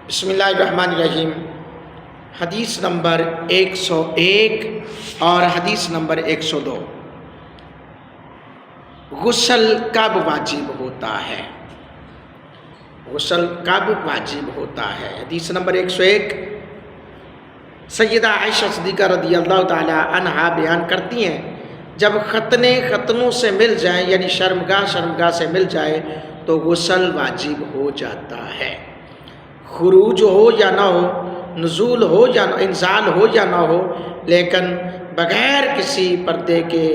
بسم اللہ الرحمن الرحیم۔ حدیث نمبر 101 اور حدیث نمبر 102۔ غسل کب واجب ہوتا ہے؟ غسل کب واجب ہوتا ہے؟ حدیث نمبر 101 سیدہ عائشہ صدیقہ رضی اللہ تعالی عنہا بیان کرتی ہیں، جب ختنوں سے مل جائیں یعنی شرمگاہ سے مل جائے تو غسل واجب ہو جاتا ہے، خروج ہو یا نہ ہو، نزول ہو یا انزال ہو یا نہ ہو، لیکن بغیر کسی پردے کے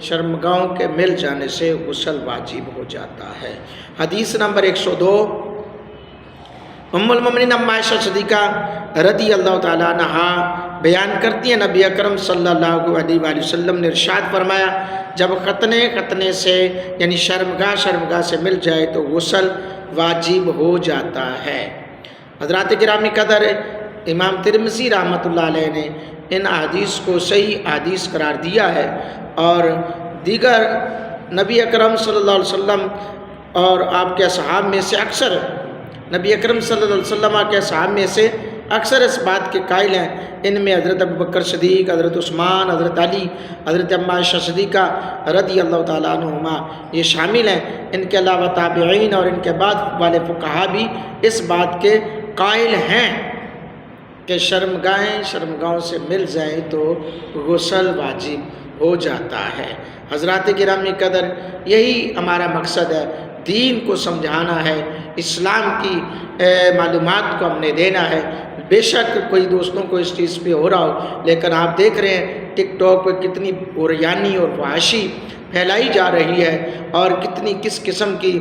شرمگاہوں کے مل جانے سے غسل واجب ہو جاتا ہے۔ حدیث نمبر 102 ام المؤمنین عائشہ صدیقہ رضی اللہ تعالیٰ عنہا بیان کرتی ہیں، نبی اکرم صلی اللہ علیہ وآلہ وسلم نے ارشاد فرمایا، جب ختنے سے یعنی شرمگاہ سے مل جائے تو غسل واجب ہو جاتا ہے۔ حضرات گرامی قدر، امام ترمذی رحمۃ اللہ علیہ نے ان احادیث کو صحیح احادیث قرار دیا ہے، اور دیگر نبی اکرم صلی اللہ علیہ وسلم اور آپ کے اصحاب میں سے اکثر نبی اکرم صلی اللہ علیہ وسلم کے اصحاب میں سے اکثر اس بات کے قائل ہیں۔ ان میں حضرت ابوبکر صدیق، حضرت عثمان، حضرت علی، حضرت عائشہ صدیقہ رضی اللہ تعالیٰ عنہما یہ شامل ہیں۔ ان کے علاوہ تابعین اور ان کے بعد والے فقہا بھی اس بات کے قائل ہیں کہ شرمگاہوں سے مل جائیں تو غسل واجب ہو جاتا ہے۔ حضرات گرامی قدر، یہی ہمارا مقصد ہے، دین کو سمجھانا ہے، اسلام کی معلومات کو ہم نے دینا ہے۔ بے شک کوئی دوستوں کو اس چیز پہ ہو رہا ہو، لیکن آپ دیکھ رہے ہیں ٹک ٹاک پہ کتنی عریانی اور فحاشی پھیلائی جا رہی ہے، اور کس قسم کی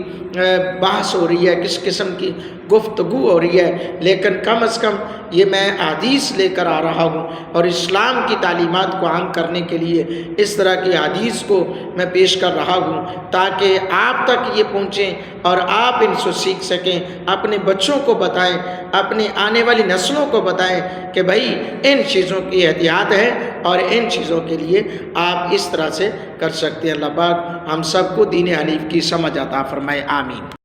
بحث ہو رہی ہے، کس قسم کی گفتگو ہو رہی ہے، لیکن کم از کم یہ میں حدیث لے کر آ رہا ہوں، اور اسلام کی تعلیمات کو عام کرنے کے لیے اس طرح کی حدیث کو میں پیش کر رہا ہوں، تاکہ آپ تک یہ پہنچیں اور آپ ان سے سیکھ سکیں، اپنے بچوں کو بتائیں، اپنی آنے والی نسلوں کو بتائیں کہ بھائی ان چیزوں کی احتیاط ہے، اور ان چیزوں کے لیے آپ اس طرح سے کر سکتے ہیں۔ اللہ پاک ہم سب کو دین حنیف کی سمجھ عطا فرمائے، آمین۔